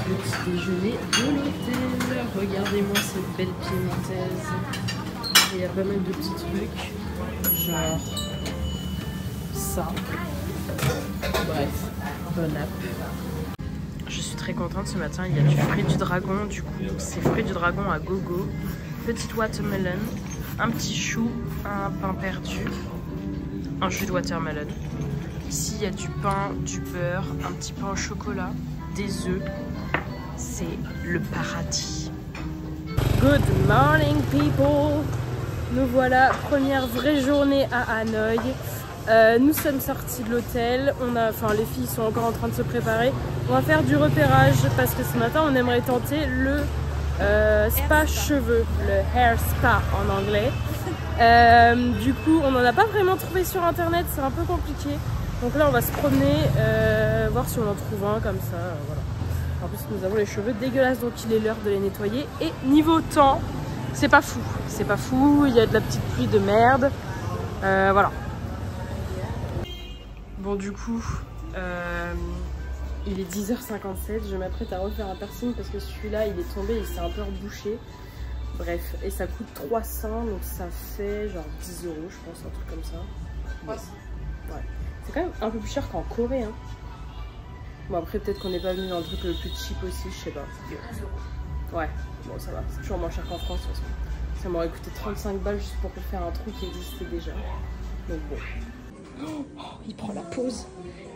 le petit déjeuner de l'hôtel. Regardez-moi cette belle piémontaise. Il y a pas mal de petits trucs, genre ça. Bref, bon app. Je suis très contente ce matin, il y a du fruit du dragon, du coup c'est fruit du dragon à gogo. Petite watermelon, un petit chou, un pain perdu, un jus de watermelon. Ici il y a du pain, du beurre, un petit pain au chocolat, des œufs. C'est le paradis. Good morning people! Nous voilà, première vraie journée à Hanoï. Nous sommes sortis de l'hôtel, les filles sont encore en train de se préparer. On va faire du repérage parce que ce matin on aimerait tenter le spa cheveux, le hair spa en anglais. Du coup on n'en a pas vraiment trouvé sur internet, c'est un peu compliqué. Donc là on va se promener, voir si on en trouve un comme ça, voilà. En plus nous avons les cheveux dégueulasses donc il est l'heure de les nettoyer. Et niveau temps, c'est pas fou, il y a de la petite pluie de merde, voilà. Bon du coup, il est 10h57, je m'apprête à refaire un piercing parce que celui-là il est tombé, il s'est un peu rebouché. Bref, et ça coûte 300, donc ça fait genre 10 €, je pense, un truc comme ça. Ouais. C'est quand même un peu plus cher qu'en Corée, hein. Bon après peut-être qu'on n'est pas venu dans le truc le plus cheap aussi, je sais pas. Ouais, bon ça va, c'est toujours moins cher qu'en France de toute façon. Ça m'aurait coûté 35 balles juste pour faire un truc qui existait déjà. Donc bon. Oh, il prend la pause.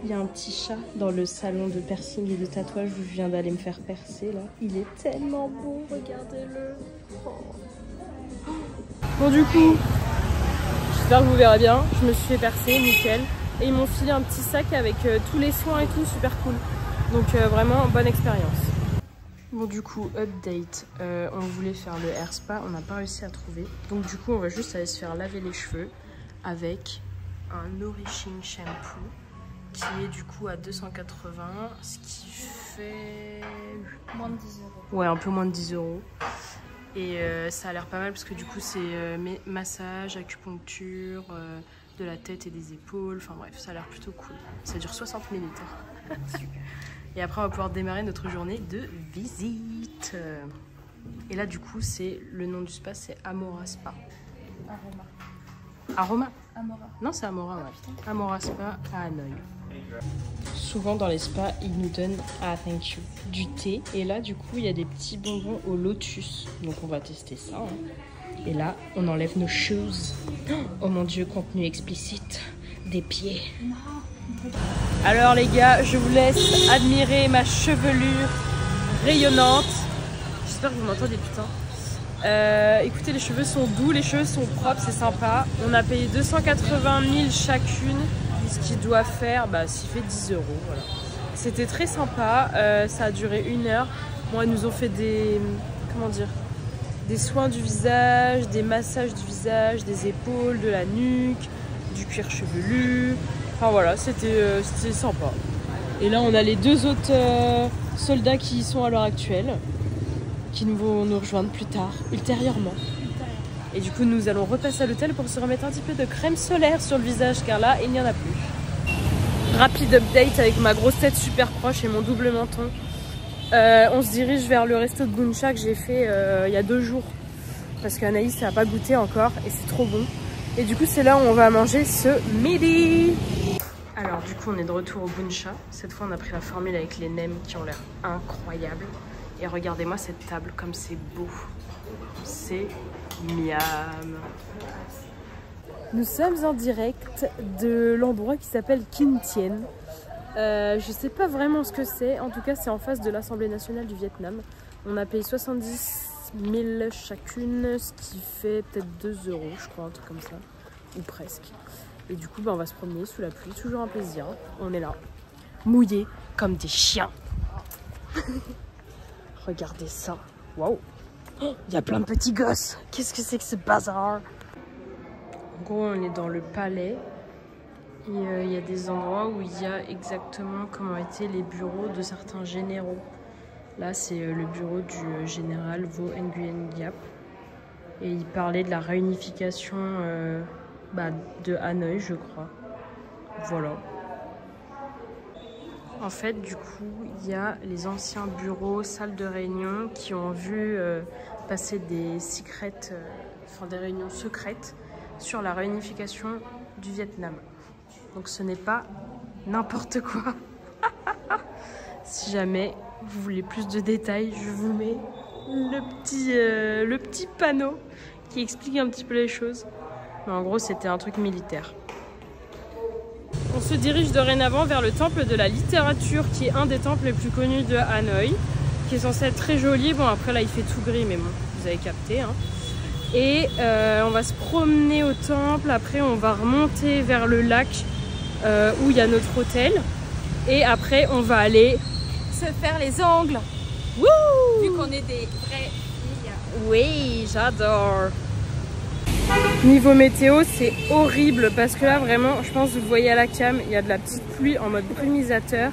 Il y a un petit chat dans le salon de piercing et de tatouage où je viens d'aller me faire percer là. Il est tellement beau, regardez-le. Oh. Bon du coup, j'espère que vous verrez bien. Je me suis fait percer, nickel. Et ils m'ont filé un petit sac avec tous les soins et tout, super cool. Donc vraiment bonne expérience. Bon du coup, update, on voulait faire le hair spa, on n'a pas réussi à trouver. Donc du coup, on va juste aller se faire laver les cheveux avec un nourishing shampoo qui est du coup à 280, ce qui fait moins de 10 €. Ouais, un peu moins de 10 €. Et ça a l'air pas mal parce que du coup c'est massage, acupuncture, de la tête et des épaules, enfin bref, ça a l'air plutôt cool. Ça dure 60 minutes. Super. Et après on va pouvoir démarrer notre journée de visite. Et là du coup c'est le nom du spa, c'est Amora Spa. Aroma. Aroma? Amora. Non, c'est Amora, ouais. Amora Spa à Hanoï. Souvent dans les spas, ils nous donnent, ah thank you, du thé. Et là, du coup, il y a des petits bonbons au lotus. Donc on va tester ça. Hein. Et là, on enlève nos shoes. Oh mon dieu, contenu explicite. Des pieds. Alors les gars, je vous laisse admirer ma chevelure rayonnante. J'espère que vous m'entendez, putain. Écoutez, les cheveux sont doux, les cheveux sont propres, c'est sympa. On a payé 280 000 chacune, ce qui doit faire, s'il fait 10 €. Voilà. C'était très sympa, ça a duré 1 heure. Bon, ils nous ont fait des soins du visage, des massages du visage, des épaules, de la nuque, du cuir chevelu. Enfin voilà, c'était sympa. Et là, on a les 2 autres soldats qui y sont à l'heure actuelle, qui vont nous rejoindre plus tard, ultérieurement. Et du coup, nous allons repasser à l'hôtel pour se remettre un petit peu de crème solaire sur le visage, car là, il n'y en a plus. Rapide update avec ma grosse tête super proche et mon double menton. On se dirige vers le resto de Buncha que j'ai fait il y a 2 jours. Parce qu'Anaïs n'a pas goûté encore et c'est trop bon. Et du coup, c'est là où on va manger ce midi. Alors du coup, on est de retour au Buncha. Cette fois, on a pris la formule avec les nems qui ont l'air incroyables. Et regardez-moi cette table, comme c'est beau. C'est miam. Nous sommes en direct de l'endroit qui s'appelle Kinh Thien. Je sais pas vraiment ce que c'est. En tout cas, c'est en face de l'Assemblée nationale du Vietnam. On a payé 70 000 chacune, ce qui fait peut-être 2 €, je crois, un truc comme ça. Ou presque. Et du coup, on va se promener sous la pluie. Toujours un plaisir. On est là, mouillés comme des chiens. Regardez ça. Waouh. Il y a plein de petits gosses. Qu'est-ce que c'est que ce bazar? En gros, on est dans le palais. Et il y a des endroits où il y a exactement comment étaient les bureaux de certains généraux. Là, c'est le bureau du général Vo Nguyen Giap. Et il parlait de la réunification de Hanoï, je crois. Voilà. En fait, du coup, il y a les anciens bureaux, salles de réunion qui ont vu passer des des réunions secrètes sur la réunification du Vietnam. Donc ce n'est pas n'importe quoi. Si jamais vous voulez plus de détails, je vous mets le petit panneau qui explique un petit peu les choses. Mais en gros, c'était un truc militaire. On se dirige dorénavant vers le temple de la littérature, qui est un des temples les plus connus de Hanoï, qui est censé être très joli. Bon, après là, il fait tout gris, mais bon, vous avez capté, hein. Et on va se promener au temple. Après, on va remonter vers le lac où il y a notre hôtel. Et après, on va aller se faire les ongles. Wouh! Vu qu'on est des vraies filles. Oui, j'adore. Niveau météo, c'est horrible parce que là, vraiment, je pense que vous le voyez à la cam, il y a de la petite pluie en mode brumisateur.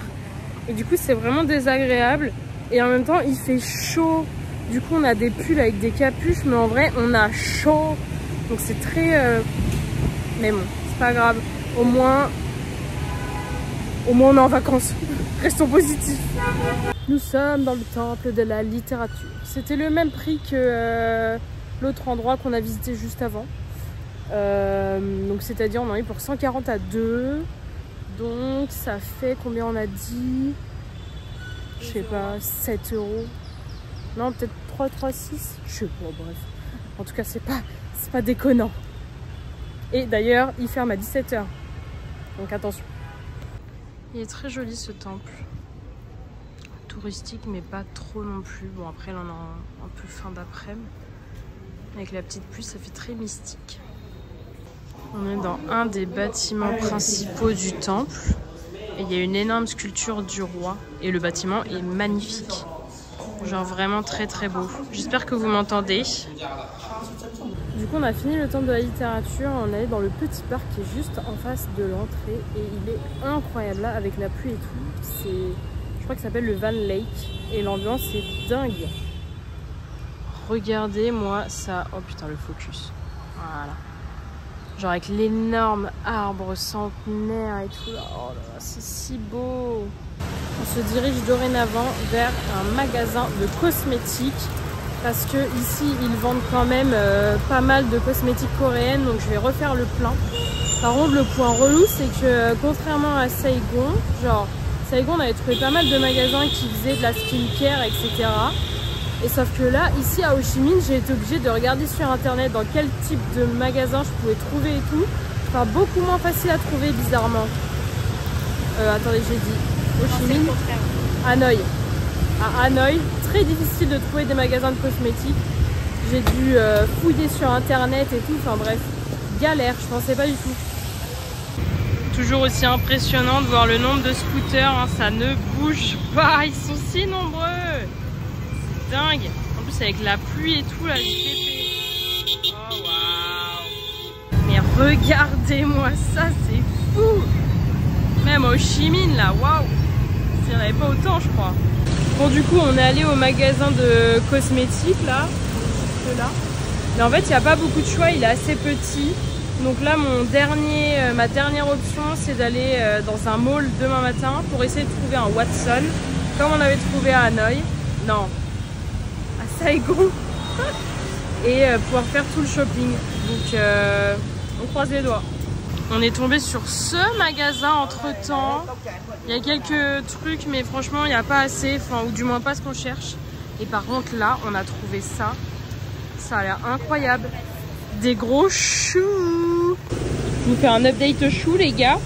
Et du coup, c'est vraiment désagréable. Et en même temps, il fait chaud. Du coup, on a des pulls avec des capuches, mais en vrai, on a chaud. Donc c'est très... Mais bon, c'est pas grave. Au moins, on est en vacances. Restons positifs. Nous sommes dans le temple de la littérature. C'était le même prix que l'autre endroit qu'on a visité juste avant. Donc c'est-à-dire, on en a eu pour 140 à 2. Donc ça fait combien on a dit? Je sais pas, 7 €. Non, peut-être 6. Je sais pas, bref. En tout cas, c'est pas déconnant. Et d'ailleurs, il ferme à 17 h. Donc attention. Il est très joli ce temple. Touristique, mais pas trop non plus. Bon, après, là, on a un peu fin d'après-midi. Avec la petite pluie, ça fait très mystique. On est dans un des bâtiments principaux du temple. Et il y a une énorme sculpture du roi. Et le bâtiment est magnifique. Genre vraiment très très beau. J'espère que vous m'entendez. Du coup, on a fini le temple de la littérature. On est dans le petit parc qui est juste en face de l'entrée. Et il est incroyable là, avec la pluie et tout. Je crois que ça s'appelle le Van Lake. Et l'ambiance est dingue. Regardez-moi ça. Oh putain, le focus. Voilà. Genre avec l'énorme arbre centenaire et tout. Oh là là, c'est si beau. On se dirige dorénavant vers un magasin de cosmétiques. Parce que ici, ils vendent quand même pas mal de cosmétiques coréennes. Donc je vais refaire le plein. Par contre, le point relou, c'est que contrairement à Saigon, genre Saigon, on avait trouvé pas mal de magasins qui faisaient de la skincare, etc. Et sauf que là, ici à Ho Chi Minh, j'ai été obligée de regarder sur internet dans quel type de magasin je pouvais trouver et tout. Enfin, beaucoup moins facile à trouver, bizarrement. Attendez, j'ai dit Ho Chi Minh, Hanoï. À Hanoï, très difficile de trouver des magasins de cosmétiques. J'ai dû fouiller sur internet et tout. Enfin bref, galère, je pensais pas du tout. Toujours aussi impressionnant de voir le nombre de scooters, hein, ça ne bouge pas, ils sont si nombreux. C'est dingue. En plus avec la pluie et tout là, j'ai oh waouh. Mais regardez-moi ça, c'est fou. Même Ho Chi Minh là, waouh. Il n'y en avait pas autant je crois. Bon du coup on est allé au magasin de cosmétiques là. Mais en fait il n'y a pas beaucoup de choix, il est assez petit. Donc là ma dernière option c'est d'aller dans un mall demain matin pour essayer de trouver un Watson comme on avait trouvé à Hanoï. Non, à Saigon. Et pouvoir faire tout le shopping. Donc on croise les doigts. On est tombé sur ce magasin entre temps. Il y a quelques trucs mais franchement il n'y a pas assez, enfin ou du moins pas ce qu'on cherche. Et par contre là on a trouvé ça. Ça a l'air incroyable. Des gros choux. Je vous fais un update choux les gars.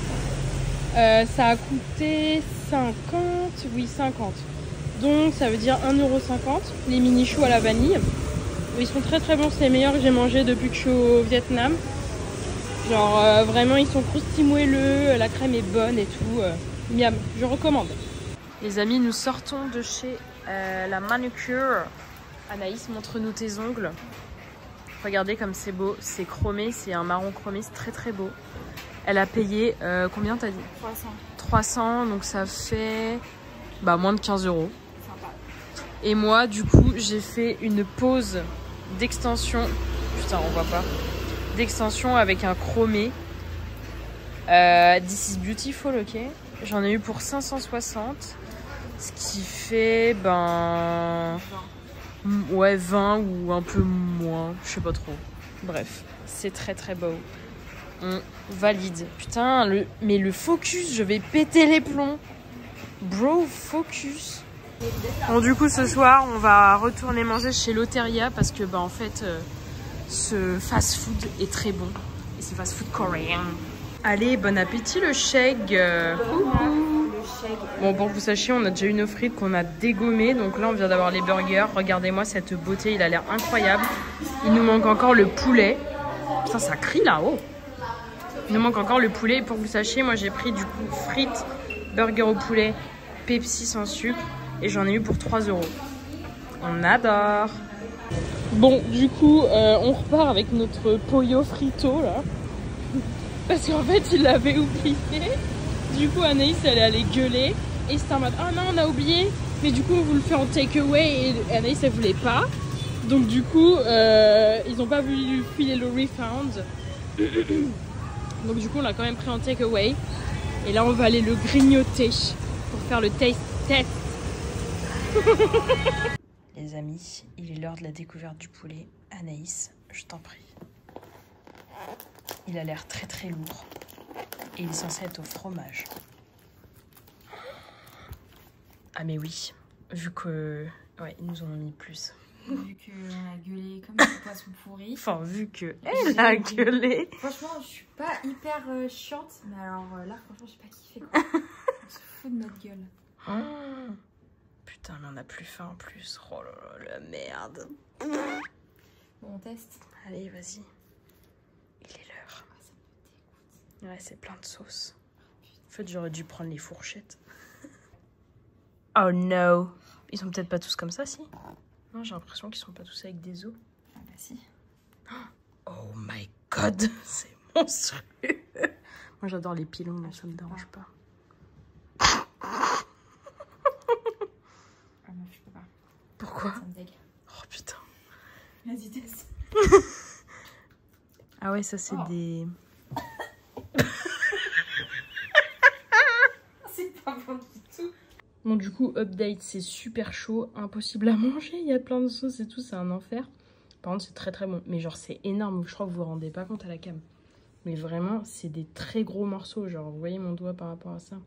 Ça a coûté 50. Oui 50. Donc ça veut dire 1,50 €. Les mini choux à la vanille. Ils sont très très bons. C'est les meilleurs que j'ai mangé depuis que je suis au Vietnam. Genre vraiment ils sont croustillés moelleux. La crème est bonne et tout. Miam. Je recommande. Les amis, nous sortons de chez la manucure. Anaïs, montre-nous tes ongles. Regardez comme c'est beau, c'est chromé, c'est un marron chromé, c'est très très beau. Elle a payé, combien t'as dit? 300. 300, donc ça fait moins de 15 €. Sympa. Et moi, du coup, j'ai fait une pause d'extension. Putain, on voit pas. D'extension avec un chromé. This is beautiful, ok? J'en ai eu pour 560. Ce qui fait, ben... ouais, 20 ou un peu moins. Je sais pas trop. Bref, c'est très très beau. On valide. Putain, mais le focus, je vais péter les plombs. Bro, focus. Bon, du coup, ce soir, on va retourner manger chez Loteria parce que, bah, en fait, ce fast-food est très bon. Et c'est fast-food coréen. Allez, bon appétit, le shake. Bon, pour que vous sachiez, on a déjà eu nos frites qu'on a dégommées. Donc là, on vient d'avoir les burgers. Regardez-moi cette beauté, il a l'air incroyable. Il nous manque encore le poulet. Putain, ça crie là-haut. Il nous manque encore le poulet. Et pour que vous sachiez, moi, j'ai pris du coup frites, burger au poulet, Pepsi sans sucre. Et j'en ai eu pour 3 €. On adore. Bon, du coup, on repart avec notre pollo frito, là. Parce qu'en fait, il l'avait oublié. Du coup, Anaïs, elle est allée gueuler. Et c'était en mode, oh non, on a oublié. Mais du coup, on vous le fait en takeaway. Et Anaïs, elle voulait pas. Donc du coup, ils n'ont pas voulu lui filer le refund. Donc du coup, on l'a quand même pris en takeaway. Et là, on va aller le grignoter pour faire le taste test. Les amis, il est l'heure de la découverte du poulet. Anaïs, je t'en prie. Il a l'air très très lourd. Et il est censé être au fromage. Ah mais oui, vu que... ouais, ils nous en ont mis plus. Vu qu'on a gueulé comme des poissons pourris. Enfin, vu que elle a gueulé. Franchement, je suis pas hyper chiante. Mais alors là, franchement, je sais pas kiffé quoi. On se fout de notre gueule. Oh. Putain, mais on a plus faim en plus. Oh là là, la merde. Bon, on teste. Allez, vas-y. Il est l'heure. Ah, ça me dégoûte. Ouais, c'est plein de sauce. En fait, j'aurais dû prendre les fourchettes. Oh no. Ils sont peut-être pas tous comme ça, si? Non, j'ai l'impression qu'ils sont pas tous avec des os. Ah bah si. Oh my god, c'est monstrueux. Moi, j'adore les pilons, donc ça me dérange pas. Ah non, je peux pas. Pourquoi? Ça me dégue. Oh putain. Vas-y, teste. Ah ouais, ça c'est des... C'est pas bon du tout. Bon, du coup, update, c'est super chaud, impossible à manger, il y a plein de sauces et tout, c'est un enfer. Par contre, c'est très très bon, mais genre c'est énorme, je crois que vous vous rendez pas compte à la cam. Mais vraiment, c'est des très gros morceaux, genre vous voyez mon doigt par rapport à ça.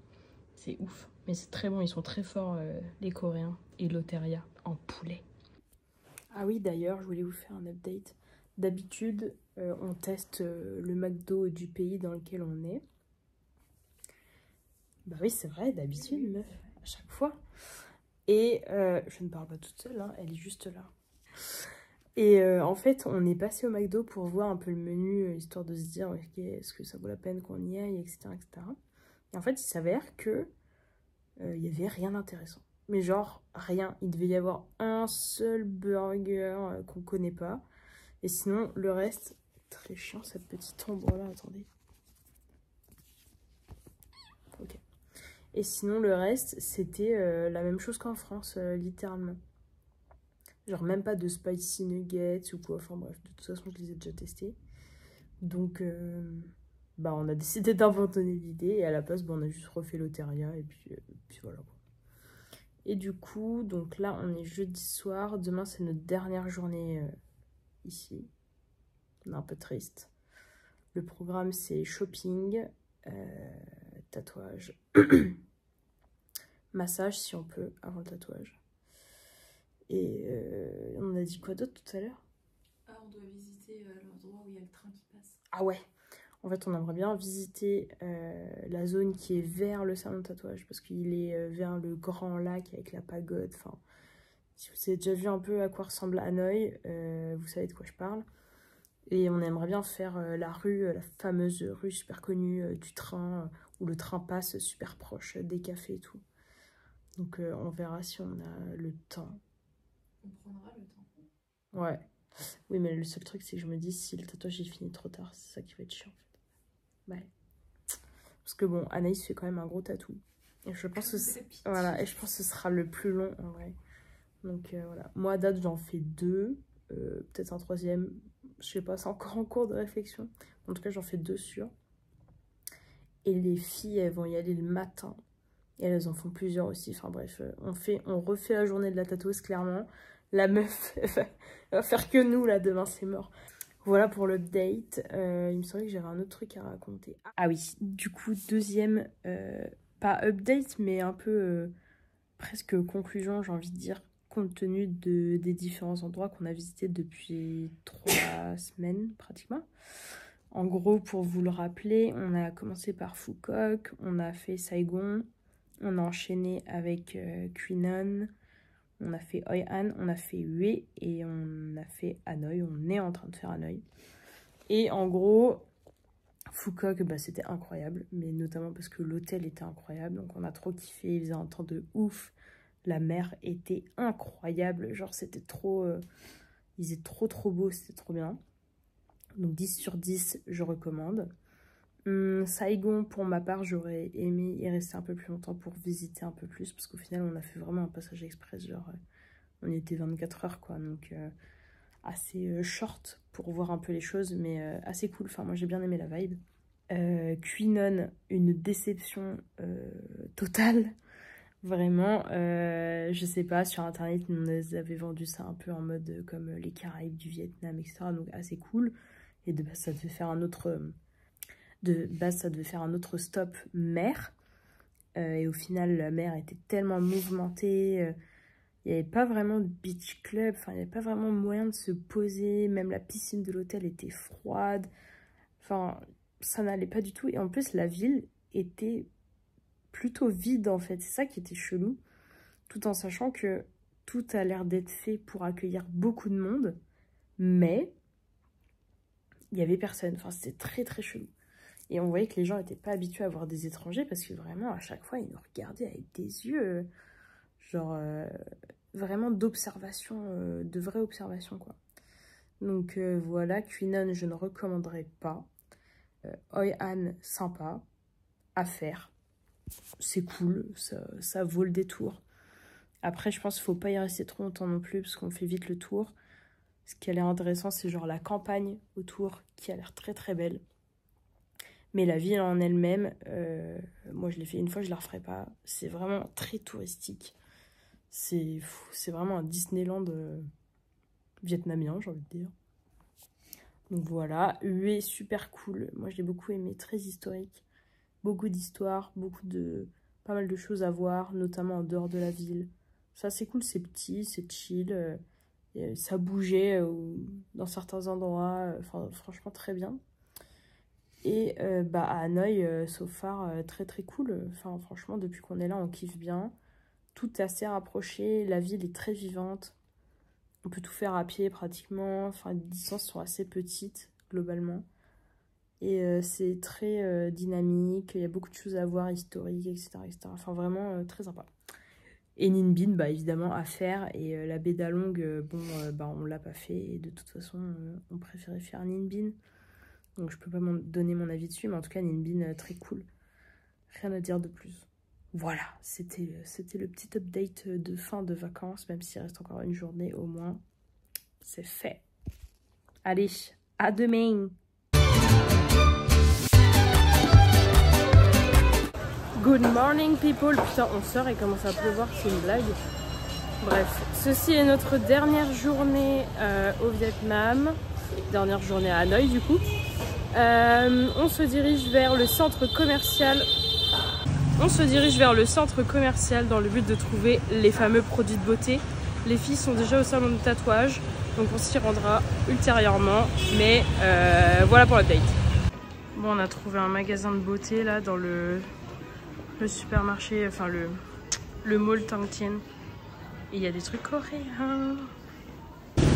C'est ouf, mais c'est très bon, ils sont très forts les Coréens et Loteria en poulet. Ah oui, d'ailleurs, je voulais vous faire un update. D'habitude, on teste le McDo du pays dans lequel on est. Bah oui, c'est vrai, d'habitude, meuf, à chaque fois. Et je ne parle pas toute seule, hein, elle est juste là. Et en fait, on est passé au McDo pour voir un peu le menu, histoire de se dire, ok, est-ce que ça vaut la peine qu'on y aille, etc., etc. Et en fait, il s'avère que il y avait rien d'intéressant. Mais genre, rien. Il devait y avoir un seul burger qu'on connaît pas. Et sinon, le reste, très chiant, cette petite ombre-là, attendez. Ok. Et sinon, le reste, c'était la même chose qu'en France, littéralement. Genre même pas de spicy nuggets ou quoi. Enfin bref, de toute façon, je les ai déjà testés. Donc, bah, on a décidé d'abandonner l'idée. Et à la place, bah, on a juste refait Loteria. Et puis voilà. Et du coup, donc là, on est jeudi soir. Demain, c'est notre dernière journée ici. On est un peu triste. Le programme, c'est shopping, tatouage, massage si on peut, avant le tatouage. Et on a dit quoi d'autre tout à l'heure? Ah, on doit visiter l'endroit où il y a le train qui passe. Ah ouais. En fait, on aimerait bien visiter la zone qui est vers le salon de tatouage. Parce qu'il est vers le grand lac avec la pagode. Enfin, si vous avez déjà vu un peu à quoi ressemble Hanoï, vous savez de quoi je parle. Et on aimerait bien faire la rue, la fameuse rue super connue du train, où le train passe super proche des cafés et tout. Donc on verra si on a le temps. On prendra le temps. Ouais. Oui, mais le seul truc, c'est que je me dis, si le tatouage est fini trop tard, c'est ça qui va être chiant, en fait. Ouais. Parce que bon, Anaïs fait quand même un gros tatou. Et je pense que voilà, et je pense que ce sera le plus long, en vrai. Donc voilà. Moi, à date, j'en fais 2. Peut-être un 3e. Je sais pas, c'est encore en cours de réflexion. En tout cas, j'en fais 2 sûrs. Et les filles, elles vont y aller le matin. Et elles en font plusieurs aussi. Enfin bref, on refait la journée de la tatoueuse, clairement. La meuf, elle va faire que nous, là, demain, c'est mort. Voilà pour l'update. Il me semblait que j'avais un autre truc à raconter. Ah oui, du coup, deuxième, pas update, mais un peu presque conclusion, j'ai envie de dire, compte tenu des différents endroits qu'on a visités depuis 3 semaines, pratiquement. En gros, pour vous le rappeler, on a commencé par Phuket, on a fait Saigon, on a enchaîné avec Quy Nhon, on a fait Hoi An, on a fait Hue et on a fait Hanoï. On est en train de faire Hanoï. Et en gros, Phuket, bah, c'était incroyable, mais notamment parce que l'hôtel était incroyable. Donc on a trop kiffé, il faisait un temps de ouf. La mer était incroyable, genre c'était trop... il faisait trop beau, c'était trop bien. Donc 10 sur 10, je recommande. Saigon, pour ma part, j'aurais aimé y rester un peu plus longtemps pour visiter un peu plus. Parce qu'au final, on a fait vraiment un passage express. Genre, on était 24 heures, quoi. Donc, assez short pour voir un peu les choses. Mais assez cool. Enfin, moi, j'ai bien aimé la vibe. Quy Nhon, une déception totale. Vraiment. Je sais pas, sur Internet, on nous avait vendu ça un peu en mode comme les Caraïbes du Vietnam, etc. Donc, assez cool. Et de base, ça devait faire un autre... stop mer. Et au final, la mer était tellement mouvementée. Il n'y avait pas vraiment de beach club. Enfin, il n'y avait pas vraiment moyen de se poser. Même la piscine de l'hôtel était froide. Enfin, ça n'allait pas du tout. Et en plus, la ville était plutôt vide, en fait. C'est ça qui était chelou. Tout en sachant que tout a l'air d'être fait pour accueillir beaucoup de monde. Mais il n'y avait personne. Enfin, c'était très chelou. Et on voyait que les gens n'étaient pas habitués à voir des étrangers parce que vraiment, à chaque fois, ils nous regardaient avec des yeux, genre, vraiment d'observation, de vraie observation, quoi. Donc voilà, Quy Nhon, je ne recommanderais pas. Hoi An, sympa, à faire. C'est cool, ça vaut le détour. Après, je pense qu'il ne faut pas y rester trop longtemps non plus parce qu'on fait vite le tour. Ce qui a l'air intéressant, c'est genre la campagne autour qui a l'air très belle. Mais la ville en elle-même, moi je l'ai fait une fois, je la referai pas. C'est vraiment très touristique. C'est vraiment un Disneyland vietnamien, j'ai envie de dire. Donc voilà, Hue super cool. Moi je l'ai beaucoup aimé, très historique. Beaucoup d'histoire, pas mal de choses à voir, notamment en dehors de la ville. Ça c'est cool, c'est petit, c'est chill. Ça bougeait dans certains endroits. Franchement très bien. Et à Hanoï, so far, très cool. Enfin, franchement, depuis qu'on est là, on kiffe bien. Tout est assez rapproché. La ville est très vivante. On peut tout faire à pied pratiquement. Enfin, les distances sont assez petites, globalement. Et c'est très dynamique. Il y a beaucoup de choses à voir, historiques, etc. Enfin, vraiment très sympa. Et Ninh Binh, bah, évidemment, à faire. Et la baie d'Along, on l'a pas fait. Et de toute façon, on préférait faire Ninh Binh. Donc je peux pas donner mon avis dessus, mais en tout cas Ninh Binh très cool. Rien à dire de plus. Voilà, c'était le petit update de fin de vacances, même s'il reste encore une journée au moins. C'est fait. Allez, à demain. Good morning people. Putain, on sort et commence à pleuvoir, c'est une blague. Bref, ceci est notre dernière journée au Vietnam. Dernière journée à Hanoï du coup. On se dirige vers le centre commercial. Dans le but de trouver les fameux produits de beauté. Les filles sont déjà au salon de tatouage, donc on s'y rendra ultérieurement. Mais voilà pour l'update. Bon, on a trouvé un magasin de beauté là dans le supermarché, enfin le mall Tang Tien. Et il y a des trucs coréens.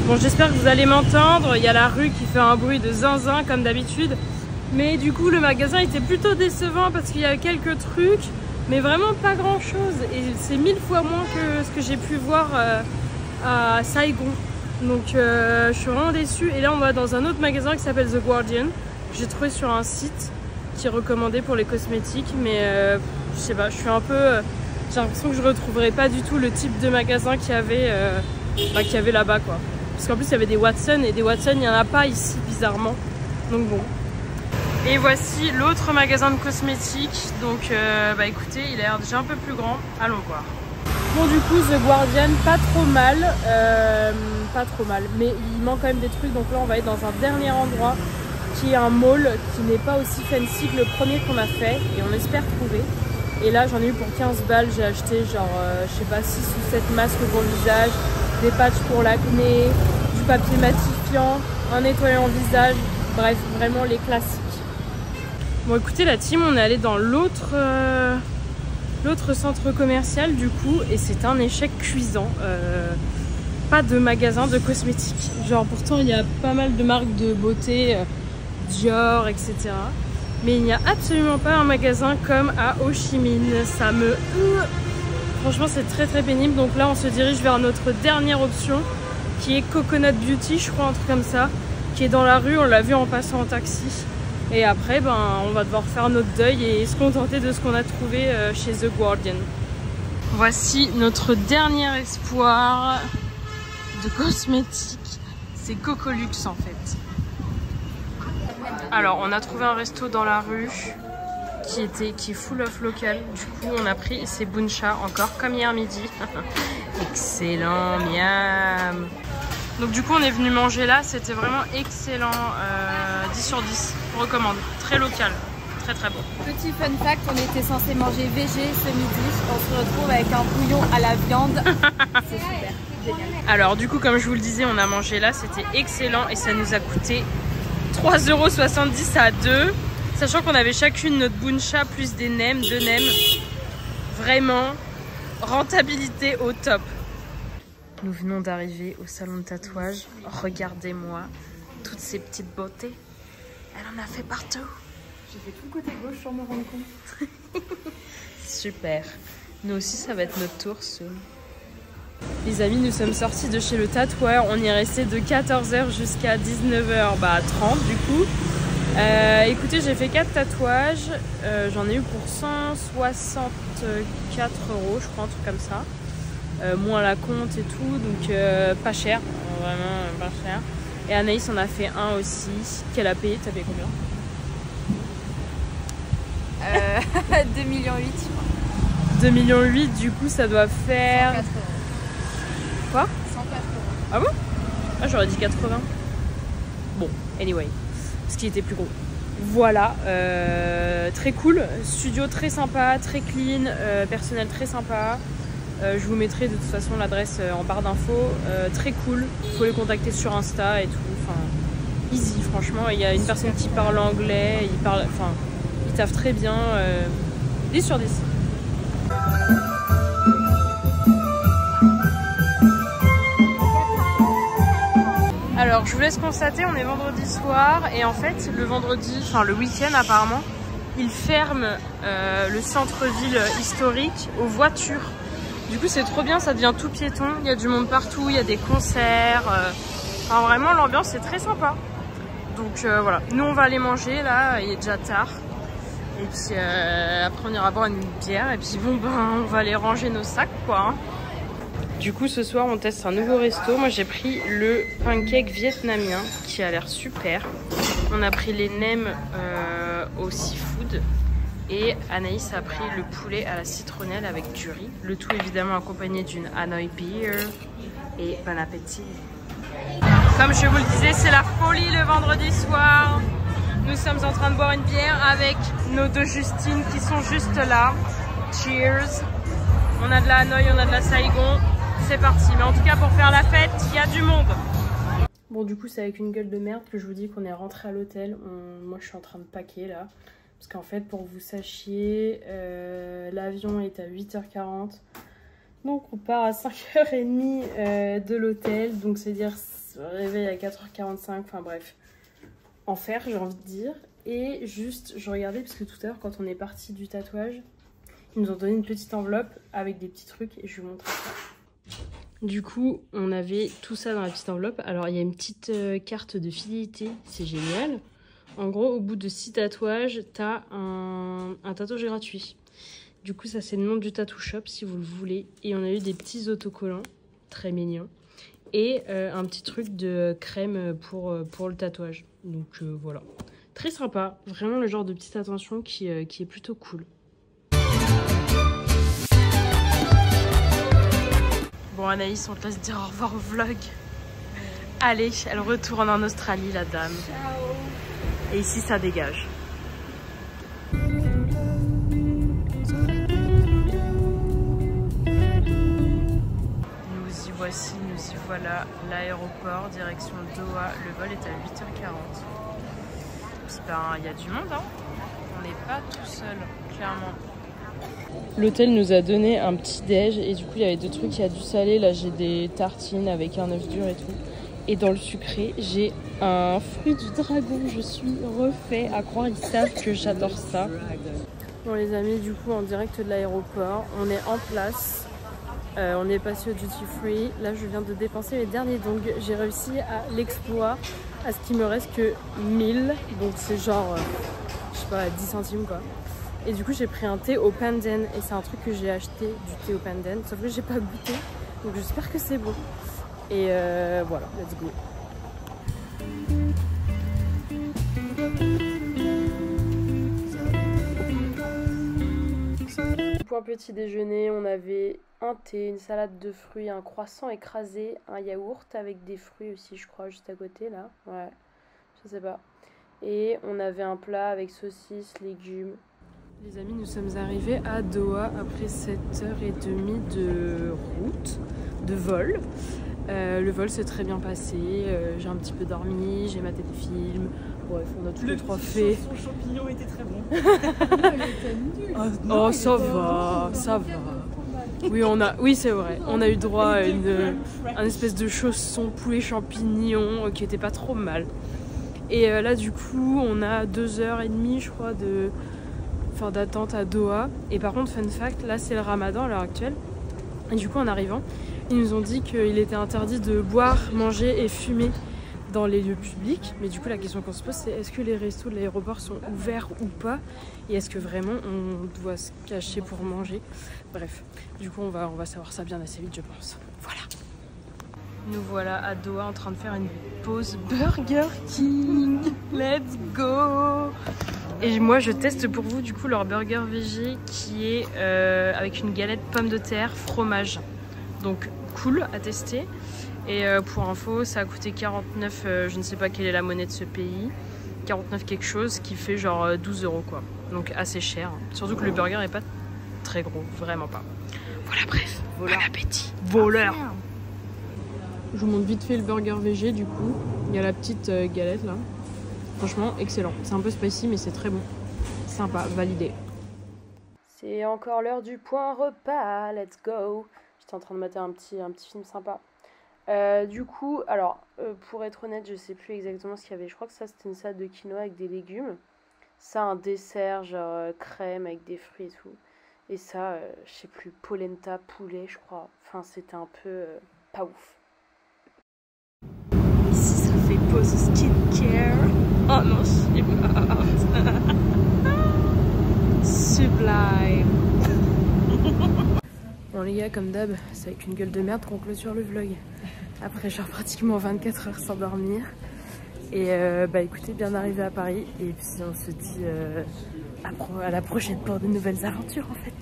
Bon, j'espère que vous allez m'entendre. Il y a la rue qui fait un bruit de zinzin comme d'habitude. Mais du coup, le magasin était plutôt décevant parce qu'il y a quelques trucs, mais vraiment pas grand chose. Et c'est 1000 fois moins que ce que j'ai pu voir à Saigon. Donc je suis vraiment déçue. Et là, on va dans un autre magasin qui s'appelle The Guardian. J'ai trouvé sur un site qui est recommandé pour les cosmétiques. Mais je sais pas, je suis un peu... j'ai l'impression que je retrouverai pas du tout le type de magasin qu'il y avait là-bas, quoi. Parce qu'en plus, il y avait des Watson, et des Watson, il n'y en a pas ici, bizarrement. Donc bon. Et voici l'autre magasin de cosmétiques. Donc bah écoutez, il a l'air déjà un peu plus grand. Allons voir. Bon du coup The Guardian, pas trop mal, mais il manque quand même des trucs. Donc là on va être dans un dernier endroit qui est un mall qui n'est pas aussi fancy que le premier qu'on a fait. Et on espère trouver. Et là j'en ai eu pour 15 balles, j'ai acheté genre, je sais pas, 6 ou 7 masques pour le visage, des patchs pour l'acné, du papier matifiant, un nettoyant visage, bref, vraiment les classiques. Bon écoutez la team, on est allé dans l'autre centre commercial du coup, et c'est un échec cuisant. Pas de magasin de cosmétiques. Genre pourtant il y a pas mal de marques de beauté, Dior, etc. Mais il n'y a absolument pas un magasin comme à Ho Chi Minh. Ça me... Franchement c'est très très pénible. Donc là on se dirige vers notre dernière option qui est Coconut Beauty, je crois, un truc comme ça, qui est dans la rue. On l'a vu en passant en taxi. Et après ben, on va devoir faire notre deuil et se contenter de ce qu'on a trouvé chez The Guardian. Voici notre dernier espoir de cosmétiques. C'est Cocolux en fait. Alors on a trouvé un resto dans la rue qui est full of local. Du coup on a pris ces buncha encore comme hier midi. Excellent, miam. Donc du coup on est venu manger là, c'était vraiment excellent, 10 sur 10, je recommande, très local, très très bon. Petit fun fact, on était censé manger végé ce midi, on se retrouve avec un bouillon à la viande, c'est super, génial. Alors du coup comme je vous le disais, on a mangé là, c'était excellent et ça nous a coûté 3,70 € à deux, sachant qu'on avait chacune notre buncha plus des nems, 2 nems, vraiment rentabilité au top. Nous venons d'arriver au salon de tatouage. Regardez-moi toutes ces petites beautés. Elle en a fait partout. J'ai fait tout le côté gauche sans me rendre compte. Super. Nous aussi, ça va être notre tour soon. Les amis, nous sommes sortis de chez le tatoueur. On y est resté de 14 h jusqu'à 19h30 du coup. Écoutez, j'ai fait 4 tatouages. J'en ai eu pour 164 €, je crois, un truc comme ça. Moins la compte et tout, donc pas cher, vraiment pas cher. Et Anaïs en a fait un aussi, qu'elle a payé. T'as payé combien? 2,8 millions je crois. 2,8 millions, du coup ça doit faire... 104 €. Quoi? 104 €. Ah bon? Ah j'aurais dit 80. Bon, anyway, ce qui était plus gros. Voilà, très cool, studio très sympa, très clean, personnel très sympa. Je vous mettrai de toute façon l'adresse en barre d'infos. Très cool, il faut les contacter sur Insta et tout. Enfin, easy franchement. Il y a une personne qui parle anglais, il taffe très bien. 10 sur 10. Alors je vous laisse constater, on est vendredi soir et en fait le week-end apparemment, ils ferment le centre-ville historique aux voitures. Du coup c'est trop bien, ça devient tout piéton, il y a du monde partout, il y a des concerts, enfin vraiment l'ambiance est très sympa. Donc voilà, nous on va aller manger là, il est déjà tard. Et puis après on ira boire une bière et puis bon ben on va aller ranger nos sacs quoi. Du coup ce soir on teste un nouveau resto, moi j'ai pris le pancake vietnamien qui a l'air super. On a pris les nems au seafood. Et Anaïs a pris le poulet à la citronnelle avec du riz. Le tout évidemment accompagné d'une Hanoi Beer. Et bon appétit. Comme je vous le disais, c'est la folie le vendredi soir. Nous sommes en train de boire une bière avec nos deux Justines qui sont juste là. Cheers. On a de la Hanoi, on a de la Saigon. C'est parti. Mais en tout cas pour faire la fête, il y a du monde. Bon du coup c'est avec une gueule de merde que je vous dis qu'on est rentré à l'hôtel. Moi je suis en train de packer là. Parce qu'en fait, pour que vous sachiez, l'avion est à 8h40. Donc, on part à 5h30 de l'hôtel. Donc, c'est-à-dire réveil à 4h45. Enfin, bref. Enfer, j'ai envie de dire. Et juste, je regardais, parce que tout à l'heure, quand on est parti du tatouage, ils nous ont donné une petite enveloppe avec des petits trucs. Et je vais vous montrer ça. Du coup, on avait tout ça dans la petite enveloppe. Alors, il y a une petite carte de fidélité. C'est génial. En gros, au bout de 6 tatouages, t'as un tatouage gratuit. Du coup, ça c'est le nom du tattoo shop si vous le voulez. Et on a eu des petits autocollants, très mignons. Et un petit truc de crème pour le tatouage. Donc voilà, Très sympa, vraiment le genre de petite attention qui est plutôt cool. Bon Anaïs, on te laisse dire au revoir au vlog. Allez, elle retourne en Australie la dame. Ciao. Et ici ça dégage. Voici, nous y voilà, l'aéroport, direction Doha. Le vol est à 8h40. Puis ben, il y a du monde, hein. On n'est pas tout seul, clairement. L'hôtel nous a donné un petit déj et du coup il y avait deux trucs. Il y a du salé, là j'ai des tartines avec un œuf dur et tout. Et dans le sucré, j'ai un fruit du dragon. Je suis refait à croire, ils savent que j'adore ça. Bon les amis, du coup en direct de l'aéroport, on est en place. On est passé au duty free. Là je viens de dépenser mes derniers dong. J'ai réussi à l'exploit à ce qu'il me reste que 1000. Donc c'est genre, je sais pas, 10 centimes quoi. Et du coup j'ai pris un thé au pandan. Et c'est un truc que j'ai acheté, du thé au pandan. Sauf que j'ai pas goûté. Donc j'espère que c'est bon. Et voilà, let's go. Pour un petit déjeuner, on avait un thé, une salade de fruits, un croissant écrasé, un yaourt avec des fruits aussi, je crois, juste à côté là. Ouais, je sais pas. Et on avait un plat avec saucisses, légumes. Les amis, nous sommes arrivés à Doha après 7h30 de route, de vol. Le vol s'est très bien passé, j'ai un petit peu dormi, j'ai maté des films. Bref, on a tous les trois fait. Son champignon était très bon. Oh, ça va, ça va. Oui, c'est vrai. On a eu droit à un espèce de chausson poulet champignon qui était pas trop mal. Et là, du coup, on a 2h30, je crois, d'attente à Doha. Et par contre, fun fact, là, c'est le Ramadan à l'heure actuelle. Et du coup, en arrivant, ils nous ont dit qu'il était interdit de boire, manger et fumer dans les lieux publics. Mais du coup la question qu'on se pose c'est est-ce que les restos de l'aéroport sont ouverts ou pas, et est-ce que vraiment on doit se cacher pour manger. Bref, du coup on va savoir ça bien assez vite je pense. Voilà. Nous voilà à Doha en train de faire une pause Burger King. Let's go. Et moi je teste pour vous du coup leur burger végé qui est avec une galette pomme de terre fromage. Donc cool à tester. Et pour info, ça a coûté 49, je ne sais pas quelle est la monnaie de ce pays, 49 quelque chose, qui fait genre 12 € quoi. Donc assez cher. Surtout que le burger est pas très gros, vraiment pas. Voilà, bref, bon appétit. Voleur. Je vous montre vite fait le burger végé du coup. Il y a la petite galette là. Franchement, excellent. C'est un peu spicy mais c'est très bon. Sympa, validé. C'est encore l'heure du point repas, let's go. J'étais en train de mater un petit film sympa. Du coup, alors, pour être honnête, je sais plus exactement ce qu'il y avait. Je crois que ça, c'était une salade de quinoa avec des légumes. Ça, un dessert, genre crème avec des fruits et tout. Et ça, je sais plus, polenta, poulet, je crois. Enfin, c'était un peu pas ouf. Ici, ça fait pause skincare. Oh non, je suis morte. Sublime. Bon les gars, comme d'hab, c'est avec une gueule de merde qu'on clôture le vlog. Après genre pratiquement 24 heures sans dormir. Et bah écoutez, bien arrivé à Paris. Et puis on se dit à la prochaine pour de nouvelles aventures en fait.